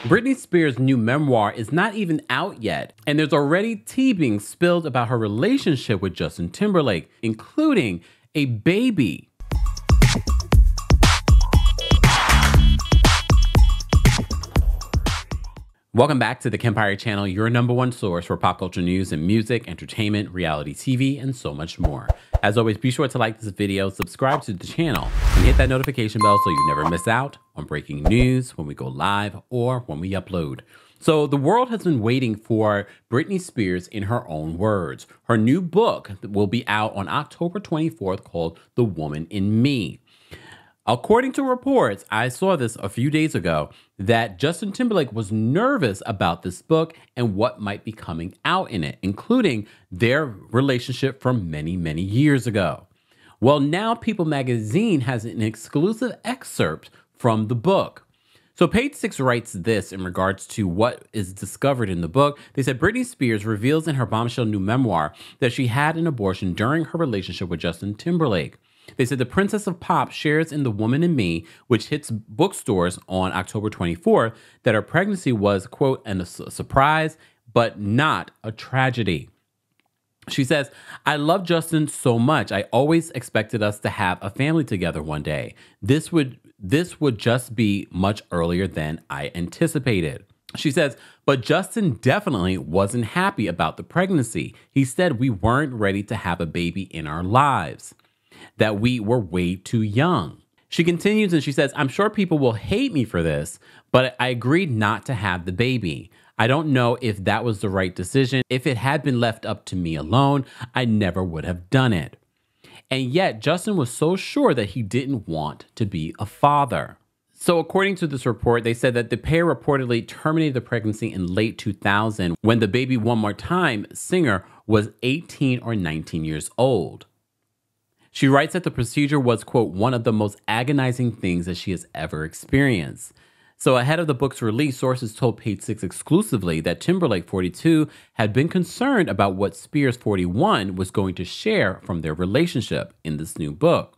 Britney Spears' new memoir is not even out yet, and there's already tea being spilled about her relationship with Justin Timberlake, including a baby. Welcome back to the Kempire channel, your number one source for pop culture news and music, entertainment, reality TV, and so much more. As always, be sure to like this video, subscribe to the channel, and hit that notification bell so you never miss out on breaking news when we go live or when we upload. So the world has been waiting for Britney Spears in her own words. Her new book will be out on October 24th called The Woman in Me. According to reports, I saw this a few days ago, that Justin Timberlake was nervous about this book and what might be coming out in it, including their relationship from many, many years ago. Well, now People magazine has an exclusive excerpt from the book. So Page Six writes this in regards to what is discovered in the book. They said Britney Spears reveals in her bombshell new memoir that she had an abortion during her relationship with Justin Timberlake. They said the Princess of Pop shares in The Woman in Me, which hits bookstores on October 24th, that her pregnancy was, quote, a surprise, but not a tragedy. She says, I love Justin so much. I always expected us to have a family together one day. This would just be much earlier than I anticipated. She says, but Justin definitely wasn't happy about the pregnancy. He said we weren't ready to have a baby in our lives, that we were way too young. She continues and she says, I'm sure people will hate me for this, but I agreed not to have the baby. I don't know if that was the right decision. If it had been left up to me alone, I never would have done it. And yet Justin was so sure that he didn't want to be a father. So according to this report, they said that the pair reportedly terminated the pregnancy in late 2000 when the Baby One More Time singer was 18 or 19 years old. She writes that the procedure was, quote, one of the most agonizing things that she has ever experienced. So ahead of the book's release, sources told Page Six exclusively that Timberlake, 42, had been concerned about what Spears, 41, was going to share from their relationship in this new book.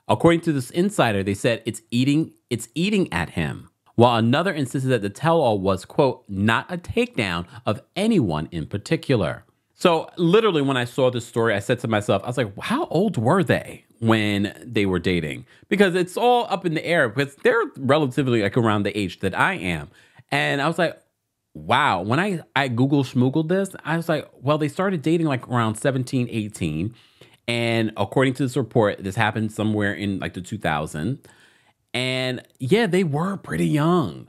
According to this insider, they said it's eating at him, while another insisted that the tell-all was, quote, not a takedown of anyone in particular. So literally when I saw this story, I said to myself, I was like, how old were they when they were dating? Because it's all up in the air because they're relatively like around the age that I am. And I was like, wow. When I Google schmoogled this, I was like, well, they started dating like around 17, 18. And according to this report, this happened somewhere in like the 2000s. And yeah, they were pretty young.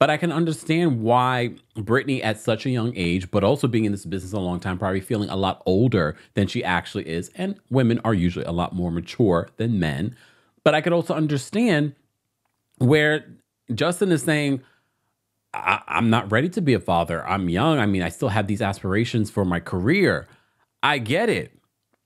But I can understand why Britney at such a young age, but also being in this business a long time, probably feeling a lot older than she actually is. And women are usually a lot more mature than men. But I could also understand where Justin is saying, I'm not ready to be a father. I'm young. I mean, I still have these aspirations for my career. I get it.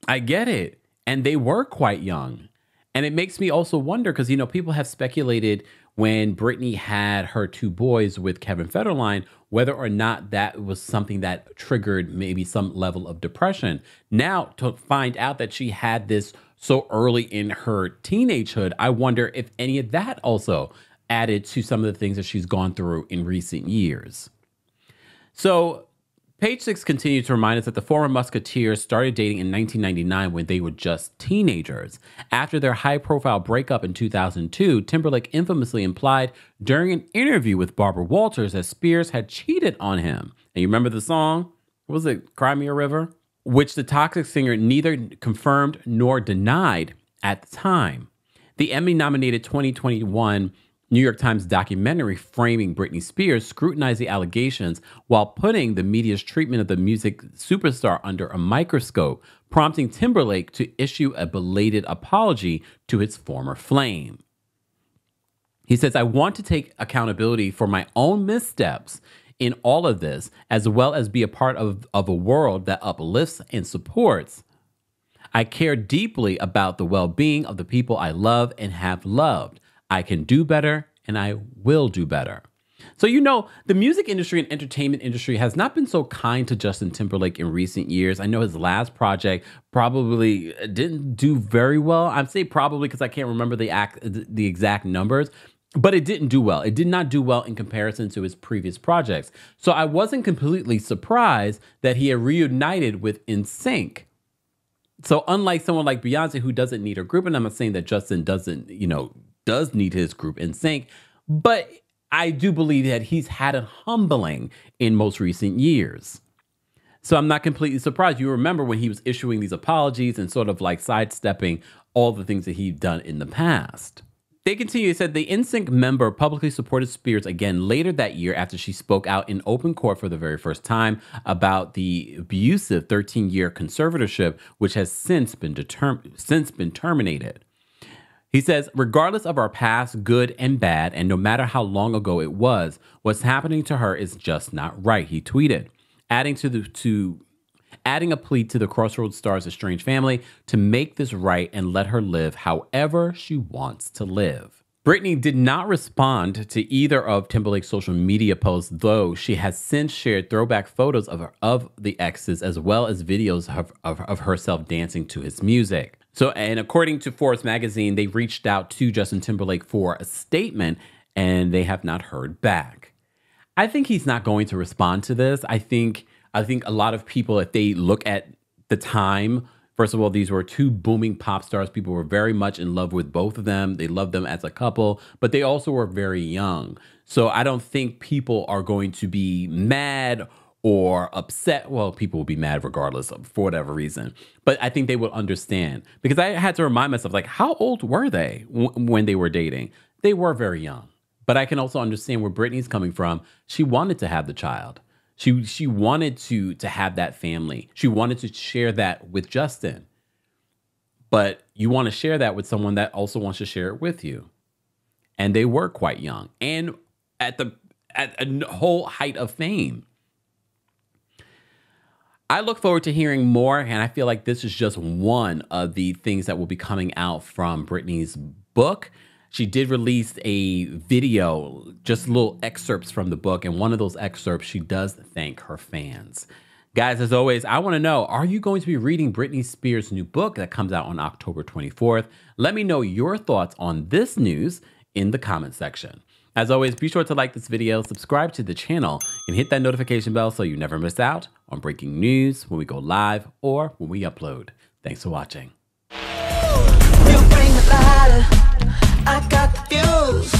And they were quite young. And it makes me also wonder because, you know, people have speculated when Britney had her two boys with Kevin Federline, whether or not that was something that triggered maybe some level of depression. Now, to find out that she had this so early in her teenagehood, I wonder if any of that also added to some of the things that she's gone through in recent years. So Page Six continued to remind us that the former Musketeers started dating in 1999 when they were just teenagers. After their high-profile breakup in 2002, Timberlake infamously implied during an interview with Barbara Walters that Spears had cheated on him. And you remember the song? What was it? Cry Me a River? Which the Toxic singer neither confirmed nor denied at the time. The Emmy-nominated 2021 New York Times documentary framing Britney Spears scrutinized the allegations while putting the media's treatment of the music superstar under a microscope, prompting Timberlake to issue a belated apology to his former flame. He says, I want to take accountability for my own missteps in all of this, as well as be a part of a world that uplifts and supports. I care deeply about the well-being of the people I love and have loved. I can do better, and I will do better. So, you know, the music industry and entertainment industry has not been so kind to Justin Timberlake in recent years. I know his last project probably didn't do very well. I'd say probably because I can't remember the exact numbers. But it didn't do well. It did not do well in comparison to his previous projects. So I wasn't completely surprised that he had reunited with NSYNC. So unlike someone like Beyonce, who doesn't need her group, and I'm not saying that Justin doesn't, does need his group NSYNC, but I do believe that he's had a humbling in most recent years. So I'm not completely surprised. You remember when he was issuing these apologies and sort of like sidestepping all the things that he'd done in the past. They continue, it said the NSYNC member publicly supported Spears again later that year after she spoke out in open court for the very first time about the abusive 13-year conservatorship, which has since been terminated. He says, regardless of our past, good and bad, and no matter how long ago it was, what's happening to her is just not right, he tweeted, adding a plea to the Crossroads Stars Estranged family to make this right and let her live however she wants to live. Britney did not respond to either of Timberlake's social media posts, though she has since shared throwback photos of the exes as well as videos of herself dancing to his music. So, and according to Forbes magazine, they reached out to Justin Timberlake for a statement and they have not heard back. I think he's not going to respond to this. I think a lot of people, if they look at the time, first of all, these were two booming pop stars. People were very much in love with both of them. They loved them as a couple, but they also were very young. So I don't think people are going to be mad or upset. Well, people will be mad regardless for whatever reason. But I think they will understand. Because I had to remind myself, like, how old were they when they were dating? They were very young. But I can also understand where Britney's coming from. She wanted to have the child. She wanted to have that family. She wanted to share that with Justin. But you want to share that with someone that also wants to share it with you. And they were quite young and at a whole height of fame. I look forward to hearing more, and I feel like this is just one of the things that will be coming out from Britney's book. She did release a video, just little excerpts from the book. And one of those excerpts, she does thank her fans. Guys, as always, I want to know, are you going to be reading Britney Spears' new book that comes out on October 24th? Let me know your thoughts on this news in the comment section. As always, be sure to like this video, subscribe to the channel, and hit that notification bell so you never miss out on breaking news when we go live or when we upload. Thanks for watching. You bring the lighter, I got the fuse.